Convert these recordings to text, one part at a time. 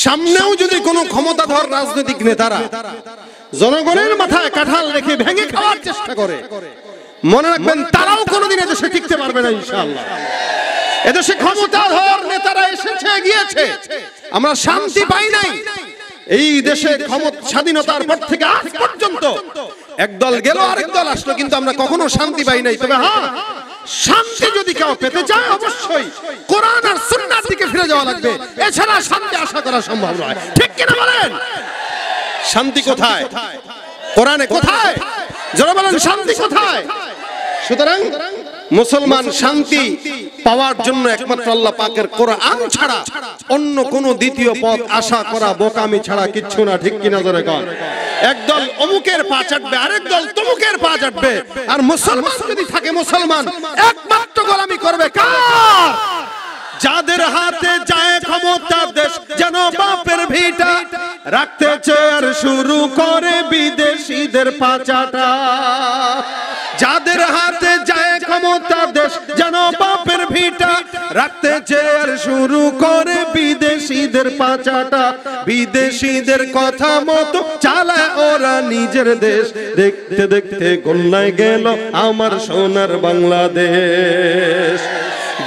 সামনেও যদি কোনো ক্ষমতাধর রাজনৈতিক নেতারা জনগণের মাথায় কাঁঠাল রেখে ভেঙে খাওয়ার চেষ্টা করে, মনে রাখবেন তারাও কোনোদিন এদেশে টিকতে পারবে না ইনশাআল্লাহ। এদেশে ক্ষমতাধর নেতারা এসেছে গিয়েছে, আমরা শান্তি পাই নাই। এই দেশে স্বাধীনতার পর থেকে আজ পর্যন্ত একদল গেল আরেক দল আসলো, কিন্তু আমরা কখনো শান্তি পাই নাই। তবে হ্যাঁ, শান্তি যদি কেউ পেতে চায় অবশ্যই কোরআন আর সুন্নাহর দিকে ফিরে যাওয়া লাগবে, এছাড়া শান্তি আশা করা সম্ভব নয়। ঠিক কিনা বলেন? শান্তি কোথায়? কোরআনে কোথায়? যারা বলেন শান্তি কোথায়? সুতরাং মুসলমান শান্তি পাওয়ার জন্য একমাত্র আল্লাহ পাকের কোরআন ছাড়া অন্য কোন দ্বিতীয় পথ আশা করা বোকামি ছাড়া কিচ্ছু না। ঠিক কিনা জোরে কর? একদল অমুকের পা চাটবে, আরেক দল তমুকের পা চাটবে, আর মুসলমান যদি থাকে মুসলমান একমাত্র গোলামি করবে কার? যাদের হাতে যায় ক্ষমতা, দেশ যেন বাপের ভিটা, রাখতে চেয়ার শুরু করে বিদেশিদের পাচাটা। যাদের হাতে যায় ক্ষমতা, দেশ যেন বাপের ভিটা, রাখতে চেয়ার শুরু করে বিদেশিদের পাচাটা। বিদেশিদের কথা মতো চালায় ওরা নিজের দেশ, দেখতে দেখতে গোল্লায় গেল আমার সোনার বাংলাদেশ।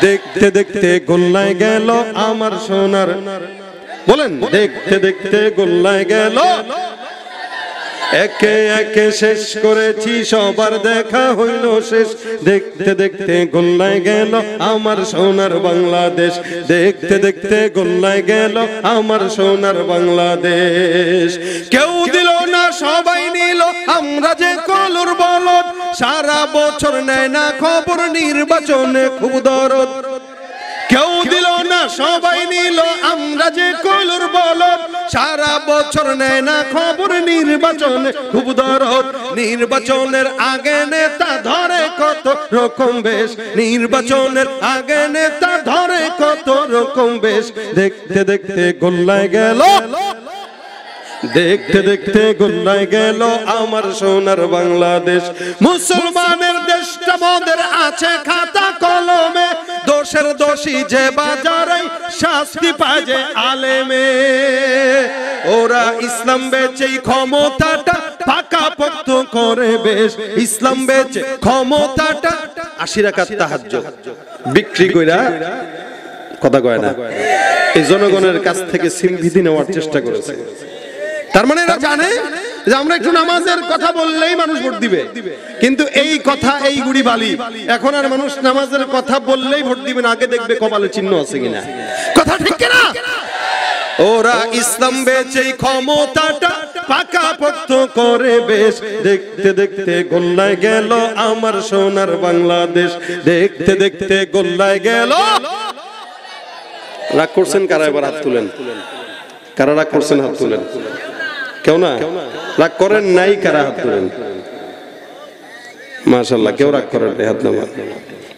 দেখতে দেখতে গোল্লায় গেল আমার সোনার, বলেন দেখতে দেখতে গোল্লায় গেল। একে একে শেষ করেছি সবার দেখা হইল শেষ, দেখতে দেখতে গোল্লায় গেল আমার সোনার বাংলাদেশ। দেখতে দেখতে গোল্লায় গেল আমার সোনার বাংলাদেশ। কেউ দিল না সবাই নিল, আমরা যে কলুর বলদ, সারা বছর নেয় না খবর, নির্বাচনে খুব দরদ। কেউ দিল না সবাই নিল, আমরা যে কলুর বলদ, সারা বছর নেয় না খবর, নির্বাচনে খুব দরদ। নির্বাচনের আগে নেতা ধরে কত রকম বেশ, নির্বাচনের আগে নেতা ধরে কত রকম বেশ। দেখতে দেখতে গোল্লায় গেল, দেখতে দেখতে গোল্লায় গেল আমার সোনার বাংলাদেশ। মুসলমানের দেশটা মোদের আছে খাতা কলমে, দোষের দোষী যে বাজারে শাস্তি পায় যে আলেমে। ওরা ইসলাম বেচেই ক্ষমতাটা পাকা পোক্ত করে বেশ, ইসলাম বেচে ক্ষমতাটা 80 রাকাত তাহাজ্জুদ বিক্রি কইরা, কথা কয় না, এই জনগণের কাছ থেকে সিম্পিতি নেওয়ার চেষ্টা করেছে। তার মানে এরা জানে যে আমরা একটু নামাজের কথা বললেই মানুষ ভোট দিবে, কিন্তু এই কথা এই গুড়ি বালি, এখন আর মানুষ নামাজের কথা বললেই ভোট দিবে না, আগে দেখবে কপালে চিহ্ন আছে কিনা। কথা ঠিক কিনা? ওরা ইসলাম বেচেই ক্ষমতাটা পাকা পোক্ত করে বেশ, দেখতে দেখতে গোল্লায় গেল আমার সোনার বাংলাদেশ। দেখতে দেখতে গোল্লায় গেল। রাগ করছেন কারা? এবার হাত তুলেন। কারা রাগ করছেন? হাত তুলেন। কেউ না? রাগ করেন নাই? কারা হাত তুলেন? মাশাআল্লাহ, কেউ রাগ করেন নাই, হাত নামান।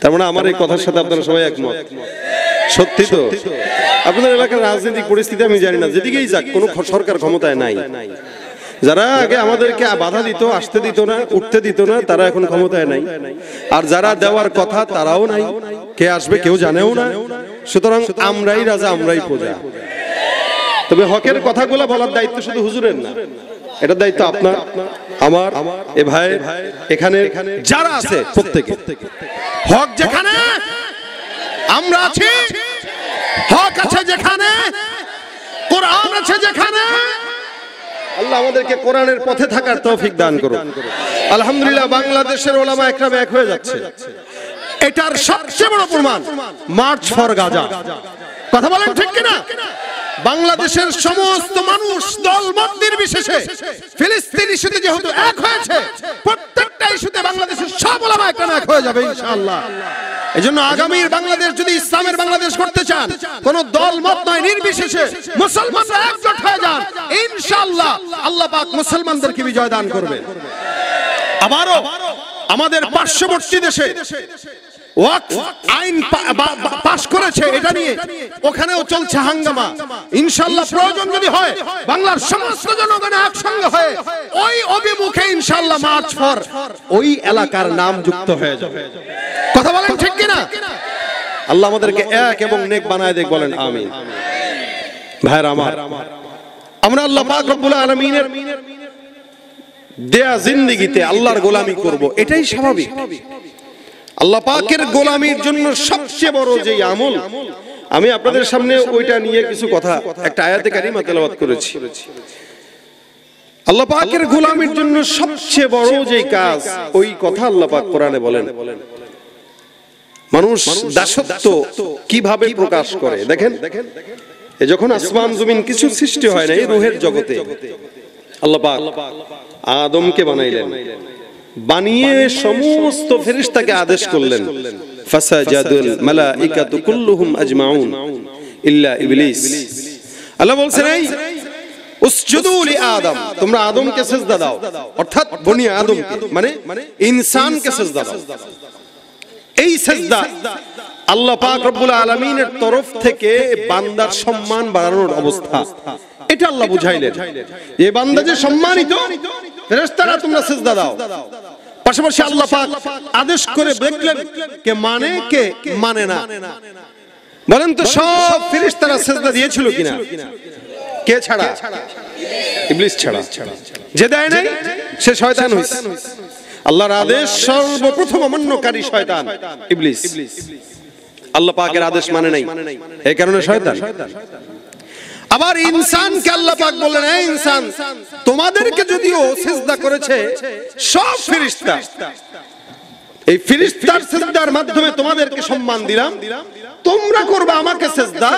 তার মানে আমার এই কথার সাথে আপনারা সবাই একমত? সত্যি তো? আপনাদের এলাকার রাজনৈতিক পরিস্থিতি আমি জানি না, যেদিকেই যাক কোনো সরকার ক্ষমতায় নাই। যারা আগে আমাদেরকে বাধা দিত, আসতে দিত না, উঠতে দিত না, তারা এখন ক্ষমতায় নাই। আর যারা দেওয়ার কথা তারাও নাই, কে আসবে কেউ জানেও না। সুতরাং আমরাই রাজা, আমরাই প্রজা। তবে হকের কথাগুলো বলার দায়িত্ব শুধু হুজুরের না, এটার দায়িত্ব আপনার, আমার, এ ভাই, এখানে যারা আছে প্রত্যেকে। হক যেখানে আমরা আছি, হক আছে যেখানে, কোরআন আছে যেখানে, আল্লাহ আমাদেরকে কোরআনের পথে থাকার তৌফিক দান করুন। আলহামদুলিল্লাহ, বাংলাদেশের ওলামা একরাম এক হয়ে যাচ্ছে। এটার সবচেয়ে বড় প্রমাণ মার্চ ফর গাজা। কথা বলেন ঠিক কিনা? বাংলাদেশের সমস্ত মানুষ দল মত নির্বিশেষে ফিলিস্তিন ইস্যুতে যেহেতু এক হয়েছে, প্রত্যেকটা ইস্যুতে বাংলাদেশের সব ওলামা একরাম এক হয়ে যাবে ইনশাআল্লাহ। এজন্য আগামীর বাংলাদেশ যদি ইসলামের বাংলাদেশ করতে চান, কোন দল মত নয়, নির্বিশেষে মুসলমানরা একজোট হয়ে যান, ইনশাআল্লাহ আল্লাহ পাক মুসলমানদেরকে বিজয় দান করবেন। আবারও আমাদের পার্শ্ববর্তী দেশে ওয়াকফ আইন পাশ করেছে, এটা নিয়ে ওখানেও চলছে হাঙ্গামা। ইনশাআল্লাহ প্রয়োজন যদি হয় বাংলার সমস্ত জনগণ একসঙ্গে হয়ে ওই অভিমুখে ইনশাআল্লাহ মার্চ ফর ওই এলাকার নাম যুক্ত হয়ে যাবে। কথা বলেন ঠিক কিনা? আল্লাহ আমাদেরকে এক এবং নেক বানায় দেখ, বলেন আমিন। ভাইরা আমার, আমরা আল্লাহ পাক রব্বুল আলামিনের দেয়া জিন্দেগিতে আল্লাহর গোলামি করব, এটাই স্বাভাবিক। আল্লাহ পাকের গোলামির জন্য সবচেয়ে বড় যে আমল, আমি আপনাদের সামনে ওইটা নিয়ে কিছু কথা একটা আয়াতে কারিমা তেলাওয়াত করেছি। আল্লাহ পাকের গোলামির জন্য সবচেয়ে বড় যে কাজ, ওই কথা আল্লাহ পাক কোরআনে বলেন। মানুষ দাসত্ব কিভাবে প্রকাশ করে দেখেন, যখন আসমান জমিন কিছু সৃষ্টি হয় না, এই রূহের জগতে আল্লাহ পাক আদমকে বানাইলেন, বানিয়ে সমস্ত ফেরেশতাকে আদেশ করলেন, ফাসাজাদুল মালাইকাতু কুল্লুহুম আজমাউন ইল্লা ইবলিস। আল্লাহ বলছেন, এই উসজুদু লি আদম, তোমরা আদমকে সিজদা দাও, অর্থাৎ বনি আদমকে, মানে ইনসানকে সিজদা দাও। এই সিজদা আল্লাহ পাক রব্বুল আলামিনের তরফ থেকে বান্দার সম্মান বাড়ানোর অবস্থা, এটা আল্লাহ বুঝাইলেন। এই বান্দা যে সম্মানিত, ফেরেশতারা তোমরা সিজদা দাও। পাশাপাশি আল্লাহ পাক আদেশ করে দেখলেন কে মানে কে মানে না। বলেন তো সব ফেরেশতারা সিজদা দিয়েছিল কিনা? কে ছাড়া? ইবলিস ছাড়া। যে দেয় নাই সে শয়তান হইছে। আল্লাহর আদেশ সর্বপ্রথম অমান্যকারী শয়তান ইবলিস। আল্লাহ পাকের আদেশ মানে নাই, এই কারণে শয়তান। আবার ইনসানকে আল্লাহ পাক বললেন, এই ইনসান, তোমাদেরকে যদিও সিজদা করেছে সব ফেরেশতা, এই ফেরেশতার সিজদার মাধ্যমে তোমাদেরকে সম্মান দিলাম, তোমরা করবা আমাকে সিজদা,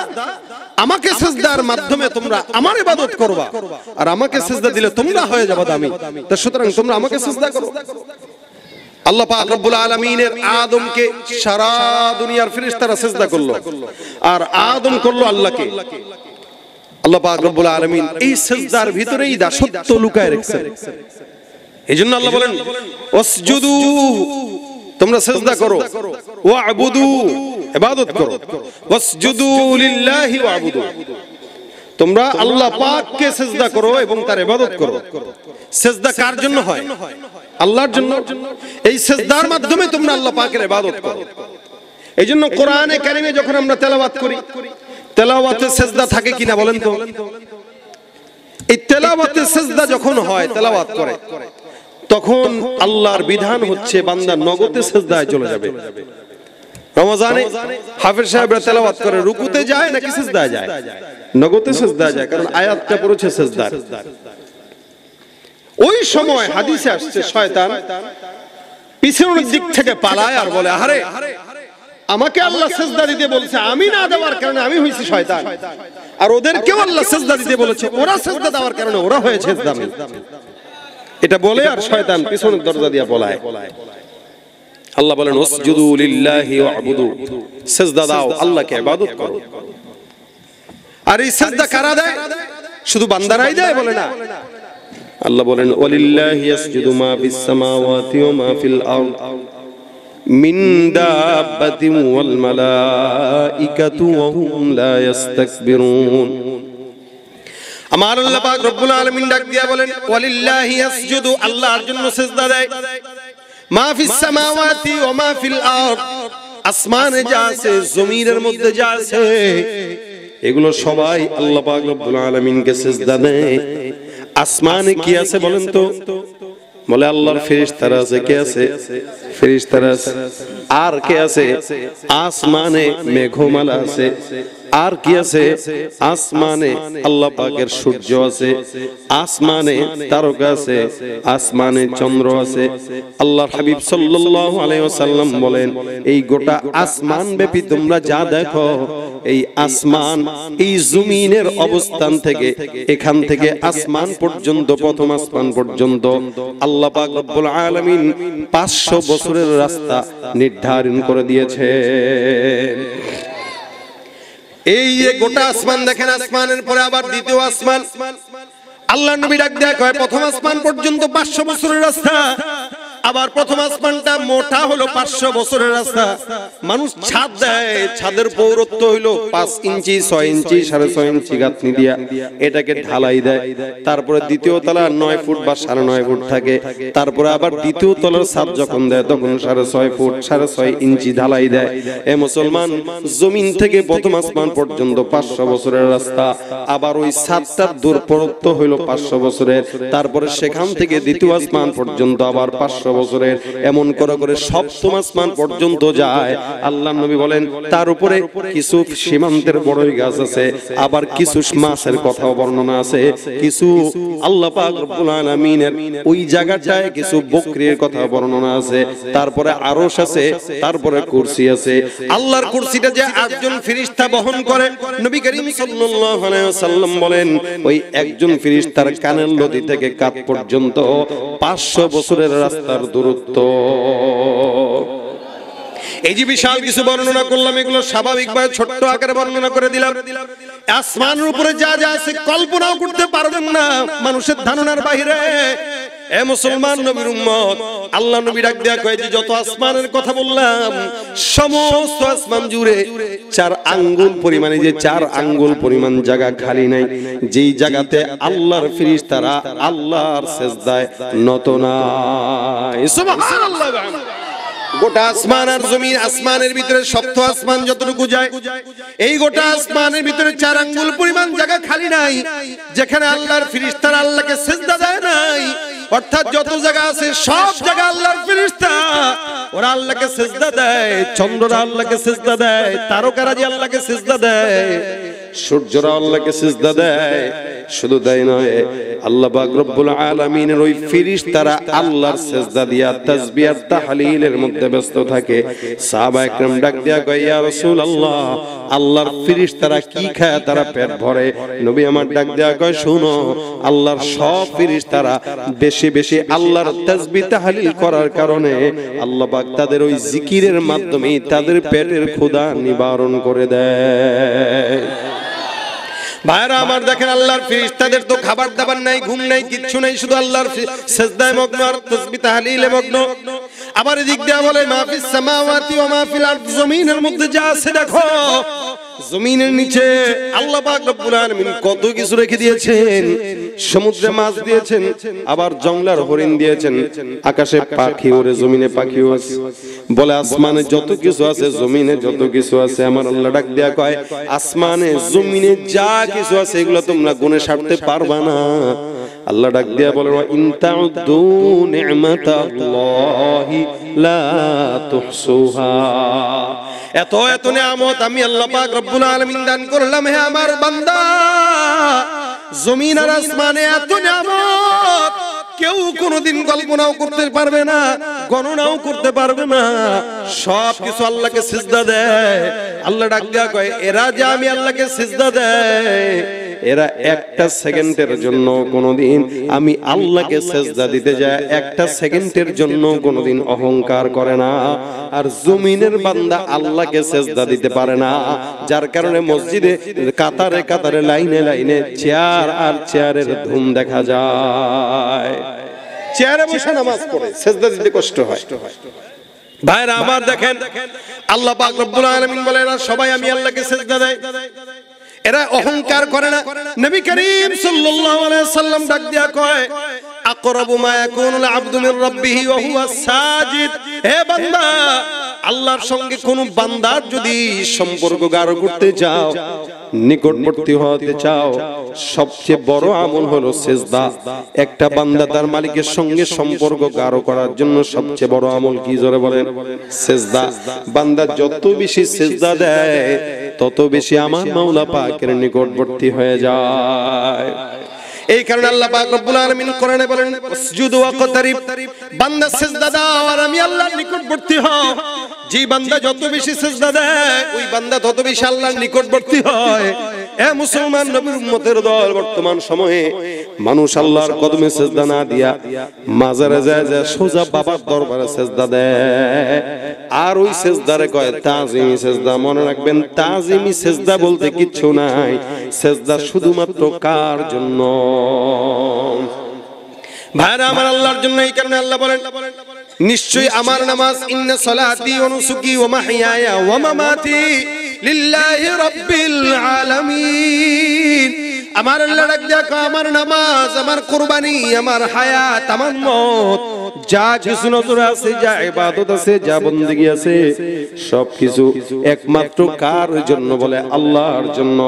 আমাকে সিজদার মাধ্যমে তোমরা আমার ইবাদত করবা, আর আমাকে সিজদা দিলে তোমরা হয়ে যাবে দামি। তো সুতরাং তোমরা আমাকে সিজদা করো। আল্লাহ পাক রব্বুল আলামিনের আদমকে সারা দুনিয়ার ফেরেশতারা সিজদা করলো, আর আদম করলো আল্লাহকে। আল্লাহ পাক রব্বুল আলামিন এই সিজদার ভিতরেই দাসত্ব লুকায় রেখেছেন। এইজন্য আল্লাহ বলেন, ওয়াসজুদু, তোমরা সিজদা করো, ওয়া'বুদু, ইবাদত করো, ওয়াসজুদু লিল্লাহি ওয়া'বুদু, তোমরা আল্লাহ পাককে সিজদা করো এবং তার ইবাদত করো। সিজদা কার জন্য হয়? আল্লাহর জন্য। এই সিজদার মাধ্যমে তোমরা আল্লাহ পাকের ইবাদত করো। এইজন্য কোরআনে কারিমে যখন আমরা তেলাওয়াত করি, তেলাওয়াতে সিজদা থাকে কিনা বলেন তো? এই তেলাওয়াতে সিজদা যখন হয়, তেলাওয়াত করে, তখন আল্লাহর বিধান হচ্ছে বান্দা নগদে সিজদায় চলে যাবে। রমজানে হাফেজ সাহেবরা তেলাওয়াত করে, রুকুতে যায় নাকি সিজদায় যায়? নগদে সিজদায় যায়, কারণ আয়াতটা পড়েছে সিজদার। ওই সময় হাদিসে আসছে শয়তান পিছনের দিক থেকে পালায় আর বলে, আরে আমাকে আল্লাহ সিজদা দিতে বলছে, আমি না দেওয়ার কারণে আমি হইছি শয়তান, আর ওদেরকেও আল্লাহ সিজদা দিতে বলেছে, ওরা সিজদা দেওয়ার কারণে ওরা হয়েছে দামি। এটা বলে আর শয়তান পিছনের দরজা দিয়ে পলায়। আল্লাহ বলেন, ওয়াসজুদু লিল্লাহি ওয়া'বুদু, সিজদা দাও, আল্লাহকে ইবাদত করো। আর এই সিজদা কারা দেয়? শুধু বান্দারাই দেয় বলে না। আল্লাহ বলেন, ওয়ালিল্লাহি ইয়াসজুদু মা ফিস সামাওয়াতি ওয়া মা ফিল আরদ মিন দাব্বাতিন ওয়াল মালাইকাতু ওয়া হুম লা ইস্তাকবিরুন। আমার আল্লাহ পাক রব্বুল আলামিন ডাক দিয়া বলেন, ওয়ালিল্লাহি ইয়াসজুদু, আল্লাহর জন্য সিজদা দেয়, মা ফিস সামাওয়াতি ওয়া মা ফিল আরদ, আসমানে যা আছে, জমিনের মধ্যে যা আছে, এগুলো সবাই আল্লাহ পাক রব্বুল আলামিনকে সিজদা দেয়। আসমানে কি আছে বলেন তো? বলে আল্লাহর ফেরেশতারা আছে। কে আছে? ফেরেশতারা আছে। আর কে আছে? আসমানে মেঘমালা আছে। আর কি আছে? আসমানে আল্লাহ পাকের সূর্য আছে, আসমানে তারকা আছে, আসমানে চন্দ্র আছে। আল্লাহর হাবিব সাল্লাল্লাহু আলাইহি ওয়াসাল্লাম বলেন, এই গোটা আসমান ব্যাপী তোমরা যা দেখো, এই আসমান, এই জমিনের অবস্থান থেকে, এখান থেকে আসমান পর্যন্ত, প্রথম আসমান পর্যন্ত আল্লাহ পাক রব্বুল আলামিন 500 বছরের রাস্তা নির্ধারণ করে দিয়েছে। এই যে গোটা আসমান দেখেন, আসমানের পরে আবার দ্বিতীয় আসমান। আল্লাহর নবী ডাক দেয়া কয়, প্রথম আসমান পর্যন্ত 500 বছরের রাস্তা, আবার প্রথম আসমানটা মোটা হলো 500 বছরের রাস্তা, মানুষ ছাদ দেয়, ছাদের পৌরত্ব হইলো 5 ইঞ্চি 6 ইঞ্চি 6.5 ইঞ্চি গাঁথনি দিয়া এটাকে ঢালাই দেয়। তারপরে দ্বিতীয় তলা 9 ফুট বা 9.5 ফুট থাকে, তারপরে আবার দ্বিতীয় তলার ছাদ যখন দেয় তখন 6.5 ফুট 6.5 ইঞ্চি ঢালাই দেয়। এ মুসলমান, জমিন থেকে প্রথম আসমান পর্যন্ত 500 বছরের রাস্তা, আবার ওই ছাদটার দূরত্ব হইলো 500 বছরের, তারপরে সেখান থেকে দ্বিতীয় আসমান পর্যন্ত আবার 500 বছরের, এমন করে করে সপ্তম আসমান পর্যন্ত যায়। আল্লাহর নবী বলেন তার উপরে কিছু সীমান্তের বড়ই গাছ আছে, আবার কিছু মাছের কথাও বর্ণনা আছে, কিছু আল্লাহ পাক রব্বুল আলামিনের ওই জায়গাটায় কিছু বকরির কথা বর্ণনা আছে, তারপরে আরশ আছে, তারপরে কুরসি আছে। আল্লাহর কুরসিটা যে 8 জন ফেরেশতা বহন করে, নবী করিম সাল্লাল্লাহু আলাইহি ওয়াসাল্লাম বলেন ওই একজন ফেরেশতার কানের লতি থেকে কাঁধ পর্যন্ত 500 বছরের রাস্তার দূরত্ব। এই যে বিশাল কিছু বর্ণনা করলাম, এগুলো স্বাভাবিকভাবে ছোট্ট আকারে বর্ণনা করে দিলাম। আসমানের উপরে যা যা আছে কল্পনাও করতে পারবেন না, মানুষের ধারণার বাইরে। এ মুসলমান নবীর উম্মত, আল্লাহ নবী ডাক দেয়া কয় যে যত আসমানের কথা বললাম, সমস্ত আসমান জুড়ে 4 আঙ্গুল পরিমাণে, যে 4 আঙ্গুল পরিমাণ জায়গা খালি নাই, যেই জায়গাতে আল্লাহর ফেরেশতারা আল্লাহর সিজদায় নত নাই। সুবহানাল্লাহ। গোটা আসমান আর জমিন, আসমানের ভিতরে সপ্ত আসমান যতটুকু যায়, এই গোটা আসমানের ভিতরে 4 আঙ্গুল পরিমাণ জায়গা খালি নাই যেখানে আল্লাহর ফেরেশতারা আল্লাহকে সিজদা দেয় নাই। অর্থাৎ যত জায়গা আছে সব জায়গা আল্লাহর ফেরেশতা ওরা আল্লাহকে সিজদা দেয়। চন্দ্ররা আল্লাহকে সিজদা দেয়, তারকারা যে আল্লাহকে সিজদা দেয়, সূর্যরা আল্লাহকে সিজদা দেয়। শুধু তাই নয়, আল্লাহ পাক রব্বুল আলামিনের ওই ফেরেশতারা আল্লাহর সিজদা দিয়া তাসবিহ আর তাহলিলের মধ্যে ব্যস্ত থাকে। সাহাবা একরাম ডাক দিয়া কয়, ইয়া রাসূলুল্লাহ, আল্লাহর ফেরেশতারা কি খায় তারা পেট ভরে? নবী আমার ডাক দিয়া কয়, শুনো, আল্লাহর সব ফেরেশতারা বেশি বেশি আল্লাহর তাসবিহ তাহলিল করার কারণে আল্লাহ পাক তাদের ওই জিকিরের মাধ্যমে তাদের পেটের ক্ষুধা নিবারণ করে দেয়। ভাইরা আমার, দেখেন আল্লাহর ফেরেশতাদের তো খাবার দাবার নাই, ঘুম নাই, কিচ্ছু নাই, শুধু আল্লাহর সিজদায় মগ্ন আর তাসবিহ তাহলিলে মগ্ন। আবার এদিক দিয়ে বলে মাফিস সামাওয়াতি ওয়া মাফিল আরদ, জমিনের মধ্যে যা আছে দেখো, জমিনের নিচে আল্লাহ পাক রব্বুল আলামিন কত কিছু রেখে দিয়েছেন। সমুদ্রে মাছ দিয়েছেন, আবার জঙ্গলার হরিণ দিয়েছেন, আকাশে পাখি ওড়ে, জমিনে পাখি আছে। বলে আসমানে যত কিছু আছে, জমিনে যত কিছু আছে। আমার আল্লাহ ডাক দেয়া কয়, আসমানে জমিনে যা কিছু আছে এগুলো তোমরা গুণে সারতে পারবা না। আল্লাহ ডাক দিয়া বলে, ওয়া ইন তাউদ্দু নি'মাতাল্লাহি লা তুহসুহা। এত এত নিয়ামত আমি আল্লাহ পাক রব্বুল আলামিন দান করলাম হে আমার বান্দা। জমিন আর আসমানে এত নিয়ামত কেউ কোনোদিন কল্পনাও করতে পারবে না, গণনাও করতে পারবে না। সব কিছু আল্লাহকে সিজদা দেয়। আল্লাহ ডাক দেয়া কয়, এরা যে আমি আল্লাহকে সিজদা দেয়, এরা একটা সেকেন্ডের জন্য কোনোদিন আমি আল্লাহকে সিজদা দিতে যায় একটা সেকেন্ডের জন্য কোনোদিন অহংকার করে না। আর জমিনের বান্দা আল্লাহকে সিজদা দিতে পারে না, যার কারণে মসজিদে কাতারে কাতারে লাইনে লাইনে চেয়ার আর চেয়ারের ধুম দেখা যায়। চেয়ারে বসে নামাজ পড়ে, সিজদা দিতে কষ্ট হয়। ভাইরা আমার, দেখেন আল্লাহ পাক রব্বুল আলামিন বলে, এরা সবাই আমি আল্লাহকে সিজদা দেয়, এরা অহংকার করে না। নবী করিম সাল্লাল্লাহু আলাইহি ওয়াসাল্লাম ডাক দিয়া কয়, আকরাবু মা ইয়াকুনুল আবদু মির রাব্বিহি ওয়া হুয়া সাজিদ। হে বান্দা, আল্লাহর সঙ্গে কোন বান্দার যদি সম্পর্ক গাঢ় করতে চাও, নিকটবর্তী হতে চাও, সবচেয়ে বড় আমল হলো সিজদা। একটা বান্দা তার মালিকের সঙ্গে সম্পর্ক গাঢ় করার জন্য সবচেয়ে বড় আমল কি, জোরে বলেন? সিজদা। বান্দা যত বেশি সিজদা দেয় তত বেশি আমার মাওলা পাকের নিকটবর্তী হয়ে যায়। এই কারণে আল্লাহ পাক রব্বুল আলামিন কোরআনে বলেন, উসজুদু ওয়াকতারিব, বান্দা সিজদা দাও আর আমি আল্লাহর নিকটবর্তী হও। যে বান্দা যত বেশি সিজদা দেয় ওই বান্দা তত বেশি আল্লাহর নিকটবর্তী হয়। এ মুসলমান নবীর উম্মতের দল, বর্তমান সময়ে মানুষ আল্লাহর কদমে সিজদা না দিয়া মাজারে যায় যায় সোজা বাবার দরবারে সিজদা দেয়। আর ওই সিজদারে কয় তাজিমি সিজদা। মনে রাখবেন, তাজিমি সিজদা বলতে কিচ্ছু নাই। সিজদা শুধুমাত্র কার জন্য? ভাইরা আমার, আল্লাহর জন্য। এই কারণে আল্লাহ বলেন, নিশ্চয়ই আমার নামাজ ইন্না সলাতি ওয়া নুসুকি ওয়া মাহইয়ায়া ওয়া মামাতি লিল্লাহি রাব্বিল আলামিন। আমার আল্লাহ ডাক দিয়া কয় আমার নামাজ, আমার কুরবানি, আমার হায়াত, আমার মত, যা কিছু নজর আছে, যা ইবাদত আছে, যা বندگی আছে, সবকিছু একমাত্র কার জন্য? বলে আল্লাহর জন্য।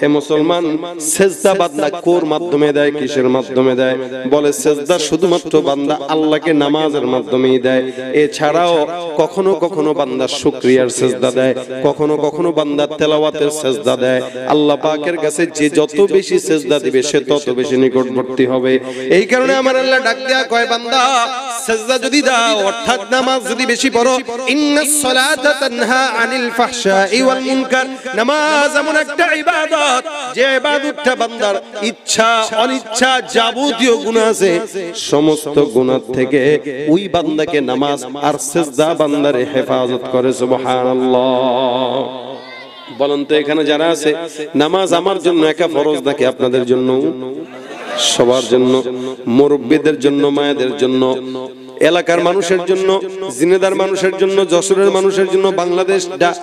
এ মুসলমান, সেজদা বান্দা কোর মাধ্যমে দেয়? কিসের মাধ্যমে দেয়? বলে সেজদা শুধুমাত্র বান্দা আল্লাহকে নামাজের মাধ্যমেই দেয়। এছাড়াও কখনো কখনো বান্দা শুকরিয়ার সেজদা দেয়, কখনো কখনো বান্দা তেলাওয়াতের সেজদা দেয়। আল্লাহ পাকের কাছে যে যত বেশি সেজদা দিবে সে তত বেশি নিকটবর্তী হবে। এই কারণে আমার আল্লাহ ডাক দেয়া কয় বান্দা সেজদা যদি দাও, অর্থাৎ নামাজ যদি বেশি পড়ো, ইন্নাস সালাতা তানহা আনিল ফাহশাই ওয়াল মুনকার, নামাজ এমন একটা ইবাদত যে ইবাদতটা বান্দার ইচ্ছা অনিচ্ছা যাবতীয় গুনাহ আছে সমস্ত গুনাহ থেকে ওই বান্দাকে নামাজ আর সেজদা বান্দারে হেফাজত করে। সুবহানাল্লাহ। বলেন তো এখানে যারা আছে, নামাজ আমার জন্য একা ফরজ নাকি আপনাদের জন্য? সবার জন্য, মুরব্বিদের জন্য, মায়েদের জন্য, এলাকার মানুষের জন্য, জিনেদার মানুষের জন্য, যশোরের মানুষের জন্য, Bangladesh,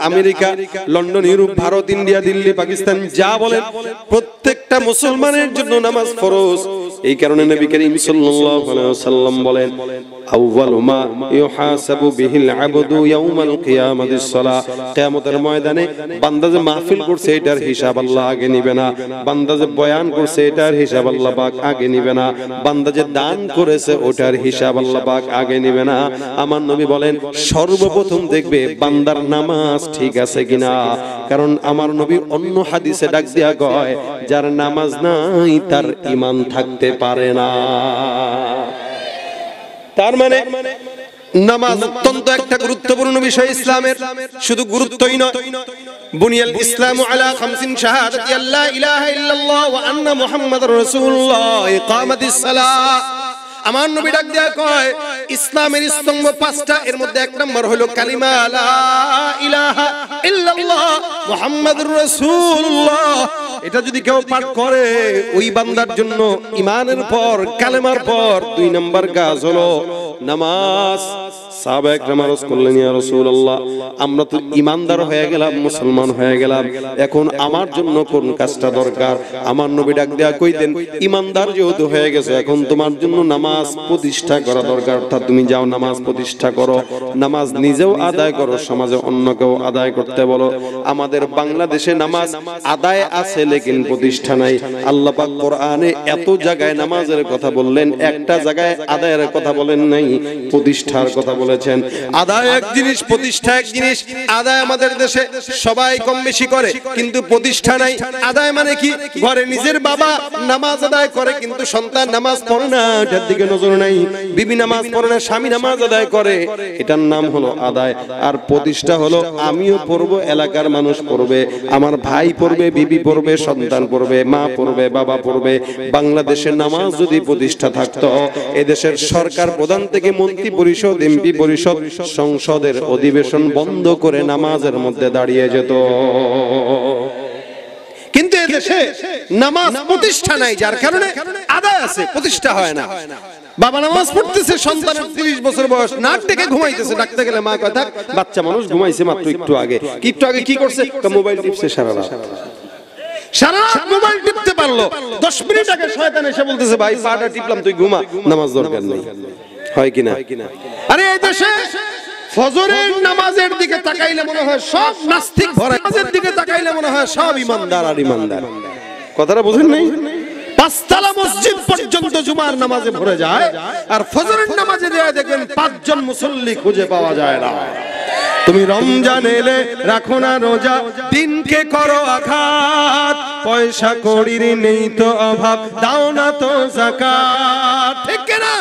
America, London, Europe, Bharat, India, Delhi, Pakistan, যা বলেন প্রত্যেকটা মুসলমানের জন্য নামাজ ফরজ। এই কারণে নবী করিম সাল্লাল্লাহু আলাইহি ওয়াসাল্লাম বলেন আউয়ালু মা ইউহাসাবু বিহিল আবদু ইয়াউমাল কিয়ামাতিস সালাহ, কিয়ামতের ময়দানে বান্দা যে মাহফিল করছে এটার হিসাব আল্লাহ আগে নিবে না, বান্দা যে বয়ান করছে এটার হিসাব আল্লাহ পাক আগে নিবে না, বান্দা যে দান করেছে ওটার হিসাব আল্লাহ পাক আগে নিবে না। আমার নবী বলেন সর্বপ্রথম দেখবে বান্দার নামাজ ঠিক আছে কিনা। কারণ আমার নবী অন্য হাদিসে ডাক দিয়া কয় যার নামাজ নাই তার ঈমান থাকতে পারে না। তার মানে নামাজ অত্যন্ত একটা গুরুত্বপূর্ণ বিষয় ইসলামের। শুধু গুরুত্বই নয়, বুনিয়াল ইসলামু আলা খামসিন শাহাদাতি আল্লা ইলাহা ইল্লাল্লাহ ওয়া আন্না মুহাম্মাদুর রাসূলুল্লাহ, ইকামাতিস সালাহ। আমার নবী ডাক দেয়া কয় ইসলামের স্তম্ভ পাঁচটা, এর মধ্যে এক নম্বর হলো কালিমা লা ইলাহা ইল্লাল্লাহ মুহাম্মাদুর রাসূলুল্লাহ। এটা যদি কেউ পাঠ করে ওই বান্দার জন্য ঈমানের পর, কালেমার পর 2 নম্বর কাজ হলো নামাজ। সাহাবায়ে কেরাম আরজ করলেন ইয়া রাসূলুল্লাহ, আমরা তো ঈমানদার হয়ে গেলাম, মুসলমান হয়ে গেলাম, এখন আমার জন্য কোন কাজটা দরকার? আমার নবী ডাক দেয়া কইতেন ঈমানদার যেহেতু হয়ে গেছে, এখন তোমার জন্য নামাজ প্রতিষ্ঠা করা দরকার। অর্থাৎ তুমি যাও নামাজ প্রতিষ্ঠা করো, নামাজ নিজেও আদায় করো, সমাজে অন্যকেও আদায় করতে বলো। আমাদের বাংলাদেশে নামাজ আদায় আছে লেকিন প্রতিষ্ঠা নাই। আল্লাহ পাক কোরআনে এত জায়গায় নামাজের কথা বললেন, একটা জায়গায় আদায়ের কথা বলেন নাই, প্রতিষ্ঠার কথা বলেছেন। আদায় এক জিনিস, প্রতিষ্ঠা এক জিনিস। আদায় আমাদের দেশে সবাই কম বেশি করে, কিন্তু প্রতিষ্ঠা নাই। আদায় মানে কি? ঘরে নিজের বাবা নামাজ আদায় করে কিন্তু সন্তান নামাজ পড়ে না, এটার দিকে নজর নাই। বিবি নামাজ পড়ে না, স্বামী নামাজ আদায় করে, এটার নাম হলো আদায়। আর প্রতিষ্ঠা হলো আমিও পড়বো, এলাকার মানুষ পড়বে, আমার ভাই পড়বে, বিবি পড়বে, সন্তান পড়বে, মা পড়বে, বাবা পড়বে। বাংলাদেশের নামাজ যদি প্রতিষ্ঠা থাকতো, এদেশের সরকার প্রধান থেকে মন্ত্রী পরিষদ, এমপি পরিষদ, সংসদের অধিবেশন বন্ধ করে নামাজের মধ্যে দাঁড়িয়ে যেত। কিন্তু এদেশে নামাজ প্রতিষ্ঠা নাই, যার কারণে আদায় আছে, প্রতিষ্ঠা হয় না। বাবা নামাজ পড়তেছে, সন্তানের 30 বছর বয়স, নাক ডেকে ঘুমাইতেছে, ডাকতে গেলে মা কথা বাচ্চা মানুষ ঘুমাইছে মাত্র একটু আগে। একটু আগে কি করছে? মোবাইল টিপছে সারা রাত, সারা রাত মোবাইল টিপতে পারলো। 10 মিনিট আগে শয়তান এসে বলতেছে ভাই পাটা টিপলাম, তুই ঘুমা, নামাজ দরকার নেই। হয় কিনা? আরে এই দেশে ফজরের নামাজের দিকে তাকাইলে মনে হয় সব নাস্তিক ভরা, নামাজের দিকে তাকাইলে মনে হয় সব ইমানদার আর ইমানদার। কথাটা বুঝেন নাই? 5 তলা মসজিদ পর্যন্ত জুমার নামাজে ভরে যায়, আর ফজরের নামাজে যায় দেখবেন 5 জন মুসল্লি খুঁজে পাওয়া যায় না। তুমি রমজান এলে রাখো না রোজা, দিনকে করো আঘাত, পয়সা কড়ির নেই তো অভাব, দাও না তো যাকাত। ঠিক না?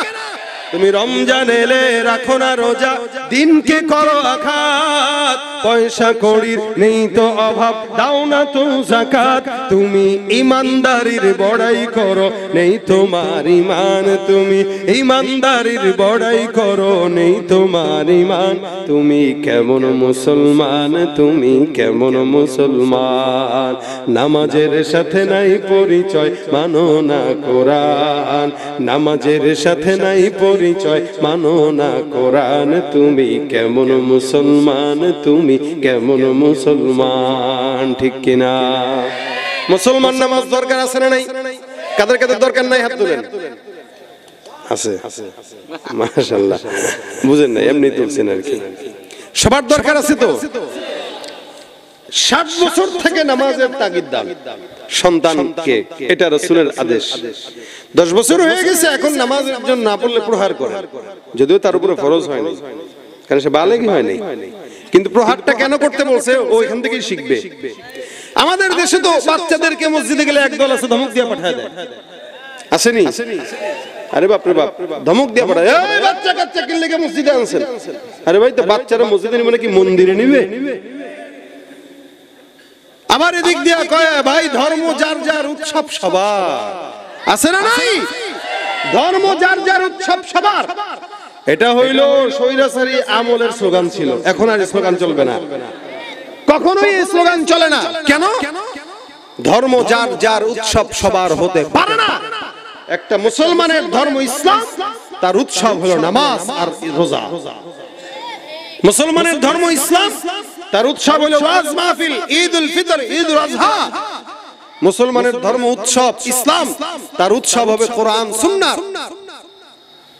তুমি রমজান এলে রাখো না রোজা, দিনকে করো আঘাত, পয়সা কড়ির নেই তো অভাব, দাও না তো যাকাত। তুমি ইমানদারির বড়াই করো, নেই তোমার ঈমান, তুমি ইমানদারির বড়াই করো, নেই তোমার ঈমান। তুমি কেমন মুসলমান, তুমি কেমন মুসলমান? নামাজের সাথে নাই পরিচয়, মানো না কোরআন, নামাজের সাথে নাই পরিচয়, পরিচয় মানো না কোরআন তুমি কেমন মুসলমান তুমি কেমন মুসলমান ঠিক কিনা মুসলমান নামাজ দরকার আছে না নাই কাদের কাদের দরকার নাই হাত তুলেন আছে মাশাআল্লাহ বুঝেন না এমনি তুলছেন আর কি সবার দরকার আছে তো 60 বছর থেকে নামাজের তাগিদ দান সন্তানকে এটা রাসূলের আদেশ 10 বছর হয়ে গেছে এখন নামাজের জন্য না পড়লে প্রহার করে যদিও তার উপরে ফরজ হয় না কারণ সে বালেগী হয় নাই কিন্তু প্রহারটা কেন করতে বলছে ও এখান থেকেই শিখবে আমাদের দেশে তো বাচ্চাদেরকে মসজিদে গেলে একদল আছে ধমক দিয়ে পাঠায় দেয় আসেনি আরে বাপ রে বাপ ধমক দিয়ে পাঠায় এই বাচ্চা কাচ্চা কি লাগা মসজিদে আনছেন আরে ভাই তো বাচ্চারা মসজিদে নিবে নাকি মন্দিরে নিবে আবার এদিক দিয়া কয় ভাই ধর্ম যার যার উৎসব সবার আছে না নাই ধর্ম যার যার উৎসব সবার এটা হইল স্বৈরাচারী আমলের স্লোগান ছিল এখন আর স্লোগান চলবে না কখনোই এই স্লোগান চলে না কেন ধর্ম যার যার উৎসব সবার হতে পারে না একটা মুসলমানের ধর্ম ইসলাম তার উৎসব হলো নামাজ আর রোজা মুসলমানের ধর্ম ইসলাম তার উৎসব হলো ওয়াজ মাহফিল ঈদুল ফিতর ঈদুল আযহা মুসলমানের ধর্ম উৎসব ইসলাম তার উৎসব হবে কোরআন সুন্নাহ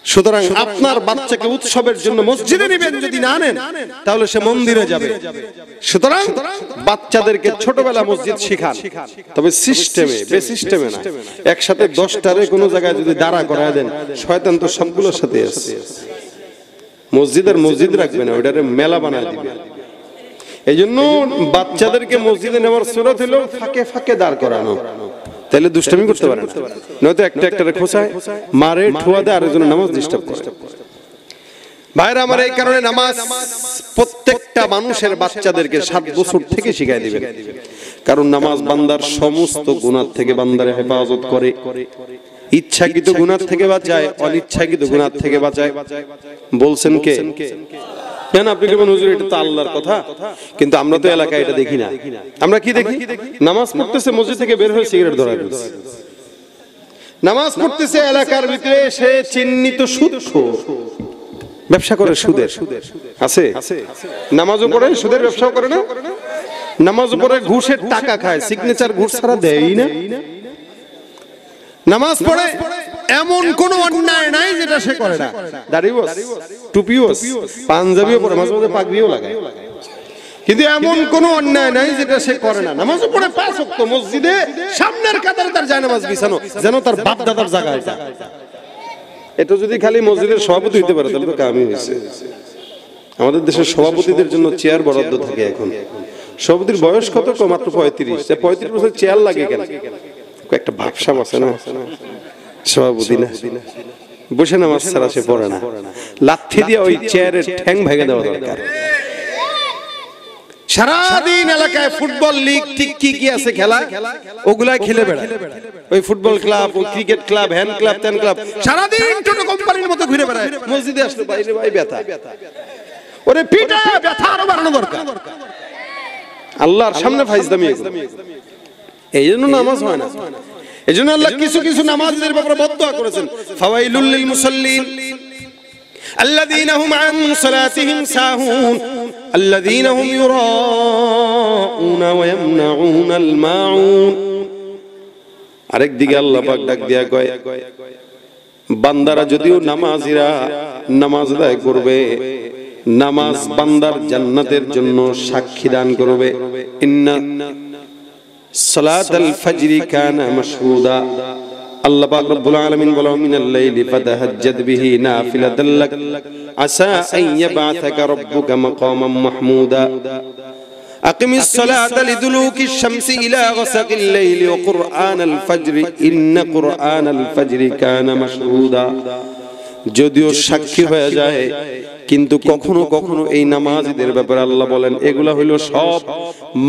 সুতরাং আপনার বাচ্চাকে উৎসবের জন্য মসজিদে নেবেন যদি না নেন তাহলে সে মন্দিরে যাবে সুতরাং বাচ্চাদেরকে ছোটবেলা মসজিদ শেখান তবে সিস্টেমে বেসিস্টেমে না একসাথে 10টারে কোন জায়গায় যদি দাঁড়া করায় দেন শয়তান তো সবগুলোর সাথে আছে মসজিদের মসজিদ রাখবে না ওটারে মেলা বানায় দিবে এইজন্য বাচ্চাদেরকে মসজিদে নেওয়ার সুরত হলো ফাঁকে ফাঁকে দাঁড় করানো তাহলে দুষ্টামি করতে পারে না নয়তো একটা একটারে খোঁচায় মারে ঠুয়া দেয় আরেকজনের নামাজ ডিস্টার্ব করে ভাইরা আমার এই কারণে নামাজ প্রত্যেকটা মানুষের বাচ্চাদেরকে 7 বছর থেকে শিখাই দিবেন কারণ নামাজ বান্দার সমস্ত গুনাহ থেকে বান্দারে হেফাজত করে ইচ্ছাকৃত গুনাহ থেকে বাঁচায় অনিচ্ছাকৃত গুনাহ থেকে বাঁচায় বলছেন কে কেন আপনি কেমন হুজুর এটা তো আল্লাহর কথা কিন্তু আমরা তো এলাকায় এটা দেখি না আমরা কি দেখি নামাজ পড়তেছে মসজিদ থেকে বের হয়ে সিগারেট ধরায় ফেলছে নামাজ পড়তেছে এলাকার ভিতরে সে চিহ্নিত সুদখোর ব্যবসা করে সুদের আছে নামাজও পড়ে সুদের ব্যবসাও করে না নামাজও পড়ে ঘুষের টাকা খায় সিগনেচার ঘুষ ছাড়া দেয়ই না নামাজ পড়ে এমন কোন অন্যায় নাই যেটা সে করে না দাড়িও টুপিও পাঞ্জাবিও পরে মাঝে মাঝে পাগড়িও লাগায় কিন্তু এমন কোন অন্যায় নাই যেটা সে করে না নামাজও পড়ে 5 ওয়াক্ত মসজিদে সামনের কাতারে তার জানামাজ বিছানো যেন তার বাপ দাদার জায়গা এটা এটা যদি খালি মসজিদের সভাপতি হইতে পারে তাহলে তো কামই হয়েছে আমাদের দেশের সভাপতিদের জন্য চেয়ার বরাদ্দ থাকে এখন সভাপতির বয়স কত মাত্র 35 35 বছর চেয়ার লাগে কেন একটা ভাবসাব আছে না সভাপতি না বসে নামাজ ছাড়া সে পড়ে না লাথি দিয়ে ওই চেয়ারের ঠ্যাং ভেঙে দেওয়া দরকার সারাদিন এলাকায় ফুটবল লিগ ঠিক কি কি আছে খেলা ওগুলাই খেলে বেড়ায় ওই ফুটবল ক্লাব ওই ক্রিকেট ক্লাব হ্যান্ড ক্লাব ত্যান ক্লাব সারাদিন ছোট কোম্পানির মতো ঘুরে বেড়ায় মসজিদে আসলে বাইরে ভাই ব্যথা ওরে পিটা ব্যথা আরো বাড়ানো দরকার আল্লাহর সামনে ফাইজদামি এই জন্য নামাজ হয় না এজন্য আল্লাহ কিছু কিছু নামাজীদের ব্যাপারে বদদুয়া করেছেন ফাওয়াইলুল লিল মুসাল্লিন আল্লাযীনা হুম আন সালাতিহিম সাহুন আল্লাযীনা হুম ইউরাউনা ওয়া ইয়ামনাউনাল মাউন আরেক দিকে আল্লাহ পাক ডাক দিয়া কয় বান্দারা যদিও নামাজীরা নামাজ আদায় করবে নামাজ বান্দার জান্নাতের জন্য সাক্ষী দান করবে ইন্না সালাতাল ফজরি কানা মাশহুদা আল্লাহ পাক রব্বুল আলামিন বলেন মিনাল লাইলি ফাতাহাজ্জাদ বিহি নাফিলাতাল লাক আসা আন ইয়াবআসাকা রাব্বুকা মাকামান মাহমুদা আকিমিস সালাতা লিদুলুকিশ শামসি ইলা গাসাকিল লাইলি ওয়া কুরআনাল ফজরি ইন্না কুরআনাল ফজরি কানা মাশহুদা যদিও সাক্ষী হয়ে যায় কিন্তু কখনো কখনো এই নামাজীদের ব্যাপারে আল্লাহ বলেন এগুলা হইল সব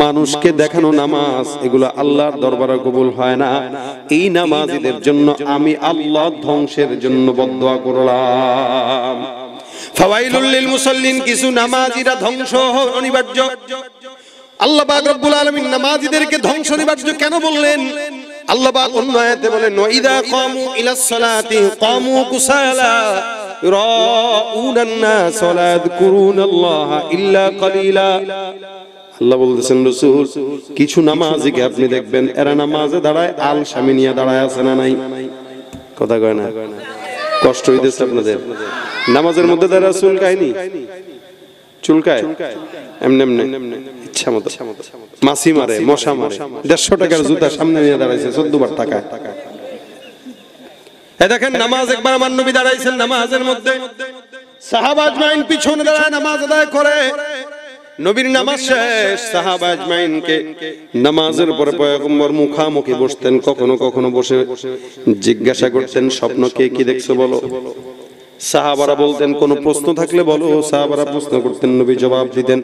মানুষকে দেখানো নামাজ এগুলা আল্লাহর দরবারে কবুল হয় না এই নামাজীদের জন্য আমি আল্লাহ ধ্বংসের জন্য বদদুয়া করলাম ফাওয়াইলুল লিল মুসাল্লিন কিছু নামাজীরা ধ্বংস অনিবার্য আল্লাহ পাক রব্বুল আলামিন নামাজীদেরকে ধ্বংস অনিবার্য কেন বললেন আল্লাহ পাক অন্য আয়াতে বলেন ওয়াইদা কামু ইলাস সালাতি কামু কুসালা ইরাউনান নাস ওয়া লা ইয়াযকুরুনাল্লাহা ইল্লা কালিলা। আল্লাহ বলতেছেন রাসূল কিছু নামাজিকে আপনি দেখবেন এরা নামাজে দাঁড়ায় আলসামি নিয়ে দাঁড়ায় আছে না নাই? কথা কয় না? কষ্ট হইতেছে আপনাদের? নামাজের মধ্যে দাঁড়া চুলকায়নি, চুলকায় এমনি এমনি ইচ্ছা মতো মাছি মারে, মশা মারে। 150 টাকার জুতা সামনে নিয়ে দাঁড়াইছে 14 বার টাকা। এই দেখেন নামাজ একবার আমার নবী দাঁড়াইছেন নামাজের মধ্যে, সাহাবা আজমাইন পিছনে দাঁড়ায় নামাজ আদায় করে। নবীর নামাজ শেষ, সাহাবা আজমাইনকে নামাজের পরে পয়গম্বর মুখামুখি বসতেন, কখনো কখনো বসে জিজ্ঞাসা করতেন স্বপ্ন কে কি দেখছো বলো। সাহাবারা বলতেন কোন প্রশ্ন থাকলে বলো। সাহাবারা প্রশ্ন করতেন, নবী জবাব দিতেন।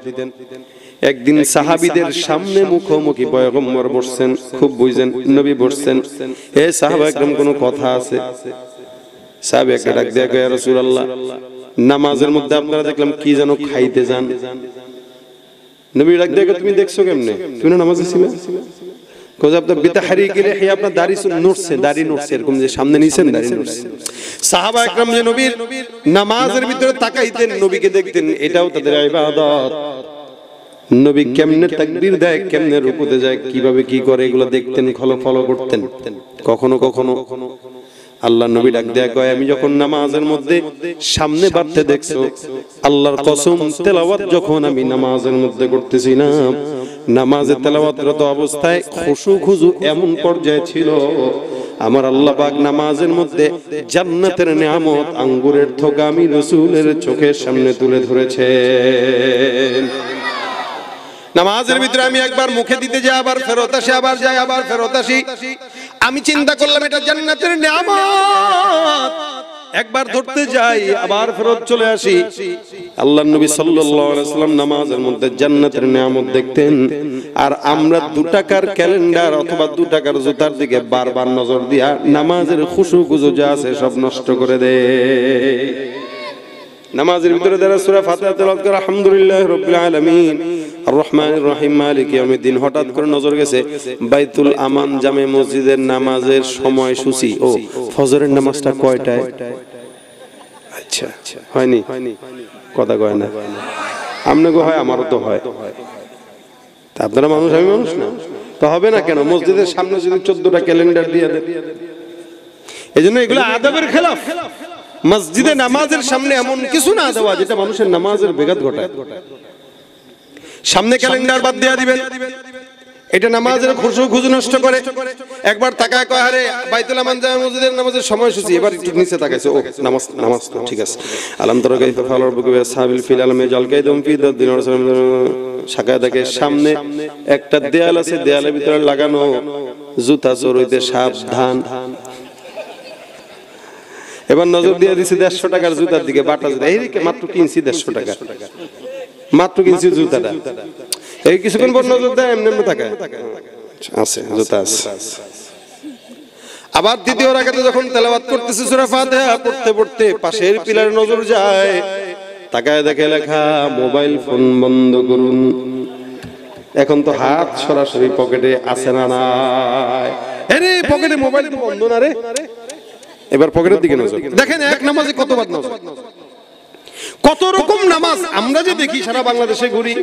একদিন সাহাবীদের সামনে মুখোমুখি পয়গম্বর বসছেন, খুব বুঝেন নবী বসছেন। এ সাহাবা একদম কোন কথা আছে? সাহাবী একটা ডাক দিয়া কয়, ইয়া রাসূলুল্লাহ নামাজের মধ্যে আপনারা দেখলাম কি যেন খাইতে যান। নবী ডাক দিয়া কয়, তুমি দেখছো কেমনে? তুমি না নামাজে ছিলে? কয় আপনার বিতাহরিকি লিহি আপনার দাড়ি নড়ছে, দাড়ি নড়ছে, এরকম যে সামনে নিছেন দাড়ি নড়ছে। সাহাবা একরাম যে নবীর নামাজের ভিতরে তাকাইতেন, নবীকে দেখতেন, এটাও তাদের ইবাদত। নবী কেমনে তাকবীর দেয়, কেমনে রুকুতে যায়, কিভাবে কি করে এগুলো দেখতেন, ফলো করতেন। কখনো কখনো আল্লাহ নবী ডাক দেয়া কয়, আমি যখন নামাজের মধ্যে সামনে বাড়তে দেখছো, আল্লাহর কসম তেলাওয়াত যখন আমি নামাজের মধ্যে করতেছি না, নামাজে তেলাওয়াতরত অবস্থায় খুশু খুজু এমন পর্যায়ে ছিল, আমার আল্লাহ পাক নামাজের মধ্যে জান্নাতের নিয়ামত আঙ্গুরের থোকা আমি রাসূলের চোখের সামনে তুলে ধরেছেন। নামাজের ভিতরে আমি একবার মুখে দিতে যাই, আবার ফেরত আসি, আবার যাই, আবার ফেরত আসি। আমি চিন্তা করলাম এটা জান্নাতের নিয়ামত, একবার ধরতে যাই আবার ফেরত চলে আসি। আল্লাহর নবী সাল্লাল্লাহু আলাইহি ওয়াসাল্লাম নামাজের মধ্যে জান্নাতের নিয়ামত দেখতেন, আর আমরা 2 টাকার ক্যালেন্ডার অথবা 2 টাকার জুতার দিকে বারবার নজর দিয়া নামাজের খুশু খুজু যা আছে সব নষ্ট করে দেয়। নামাজের ভিতরে যারা সূরা ফাতিহা তেলাওয়াত করে আলহামদুলিল্লাহি রাব্বিল আলামিন আর রহমানির রহিম মালিকি ইয়াউমিদ্দিন, হঠাৎ করে নজর গেছে বাইতুল আমান জামে মসজিদের নামাজের সময়সূচি। ও ফজরের নামাজটা কয়টায়? আচ্ছা হয়নি, কথা কয় না। আপনাকে হয়, আমারও তো হয়। তা আপনারা মানুষ, আমি মানুষ না তো হবে না কেন? মসজিদের সামনে যদি 14টা ক্যালেন্ডার দিয়ে দেন, এজন্য এগুলো আদবের খেলাফ। মসজিদে নামাজের সামনে এমন কিছু না দেওয়া যেটা মানুষের নামাজের বেঘাত ঘটায়। সামনে ক্যালেন্ডার বাদ দিয়ে দিবেন, এটা নামাজের খুশু খুজু নষ্ট করে। একবার তাকায় কয়, আরে বাইতুল আমান জামে মসজিদের নামাজের সময়সূচি, এবার একটু নিচে তাকাইছে, ও নামাজ ঠিক আছে। আলাম তরা কাইফা ফাআলা রাব্বুকা বিআসহাবিল ফিল আলামে জালকাইদুম ফি দাদিন শাকা দেখে সামনে একটা দেয়াল আছে, দেয়ালের ভিতরে লাগানো জুতা চোর হইতে সাবধান। এবার নজর দিয়ে দিছে 150 টাকার জুতার দিকে, বাটা জুতা, এই মাত্র কিনছি 150 টাকা, মাত্র কিনছি জুতাটা। এই কিছুক্ষণ পর নজর দেয়, এমনি এমনি তাকায়, আছে জুতা আছে। আবার দ্বিতীয় রাকাতে যখন তেলাওয়াত করতেছে সূরা ফাতিহা পড়তে পড়তে পাশের পিলারে নজর যায়, তাকায় দেখে লেখা মোবাইল ফোন বন্ধ করুন। এখন তো হাত সরাসরি পকেটে আছে না নাই? আরে পকেটে মোবাইল তো বন্ধ না রে। এবার পকেটের দিকে নজর দেখেন, এক নামাজে কতবার নজর, কত রকম নামাজ আমরা যে দেখি। সারা বাংলাদেশে ঘুরি,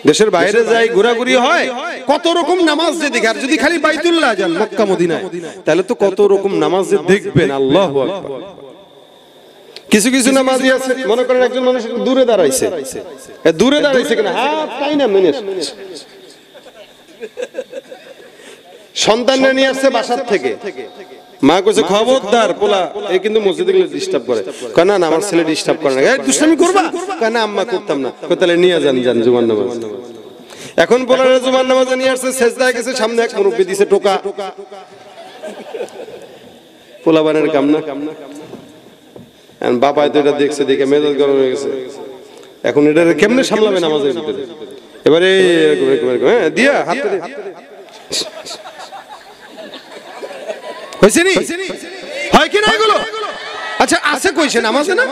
দেশের বাইরে যাই, ঘোরাঘুরি হয়, কত রকম নামাজ যে দেখি। আর যদি খালি বাইতুল্লাহ যান, মক্কা মদিনায়, তাহলে তো কত রকম নামাজ যে দেখবেন। আল্লাহু আকবার। কিছু কিছু নামাজি আছে, মনে করেন একজন মানুষ দূরে দাঁড়াইছে, দূরে দাঁড়াইছে কিনা হাত তাই না মেনে সন্তানরা নিয়ে আসছে বাসার থেকে, মা কইছে খবরদার পোলা এই কিন্তু মসজিদে গেলে ডিস্টার্ব করে। কয় না আমার ছেলে ডিস্টার্ব করে না। এই দুষ্টামি করবা? কয় না আম্মা করতাম না। কয় তাহলে নিয়ে যান জুমার নামাজ। এখন পোলারে জুমার নামাজে নিয়ে আসছে, সেজদায় গেছে, সামনে এক মুরব্বি দিছে টোকা। পোলা বানের কাম না। বাবা তো এটা দেখছে, দেখে মেজাজ গরম হয়ে গেছে। এখন এটা কেমনে সামলাবে নামাজের ভিতরে? এবারে হ্যাঁ দিয়া হাত হইছে নি, হয় কি না এগুলো? আচ্ছা আছে কইছে নামাজে না?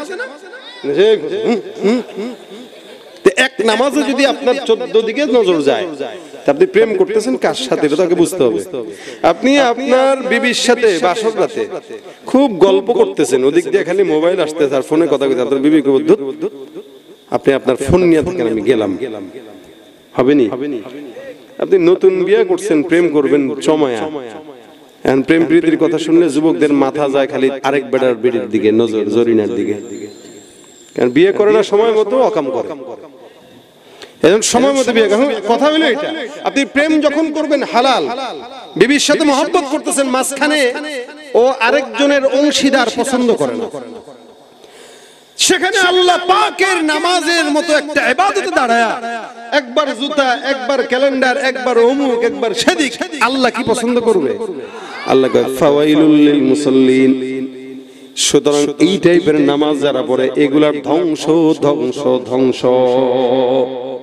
এক নামাজে যদি আপনার 14 দিকে নজর যায়, আপনি প্রেম করতেছেন কার সাথে এটা তাকে বুঝতে হবে। আপনি আপনার বিবির সাথে বাসর রাতে খুব গল্প করতেছেন, ওদিক দিয়ে খালি মোবাইল আসতেছে আর ফোনে কথা কইতে, আপনার বিবি কইব ধুত, আপনি আপনার ফোন নিয়ে থাকেন, আমি গেলাম, হবে নি? আপনি নতুন বিয়ে করছেন, প্রেম করবেন চমায়া, এখন প্রেম প্রীতির কথা শুনলে যুবকদের মাথা যায় খালি আরেক বেটার বেটির দিকে, নজর জরিনার দিকে, কারণ বিয়ে করে না সময় মতো, অকাম করে। এখন সময় মতো বিয়ে, কথা হলো এটা, আপনি প্রেম যখন করবেন হালাল, বিবির সাথে মহব্বত করতেছেন, মাঝখানে ও আরেকজনের অংশীদার পছন্দ করে না, সেখানে আল্লাহ পাকের নামাজের মতো একটা ইবাদতে দাঁড়ায়া একবার জুতা, একবার ক্যালেন্ডার, একবার অমুক, একবার সেদিক, আল্লাহ কি পছন্দ করবে? আল্লাহ কয় ফাওয়াইলুল লিল মুসাল্লিন। সুতরাং এই টাইপের নামাজ যারা পড়ে এগুলার ধ্বংস ধ্বংস ধ্বংস।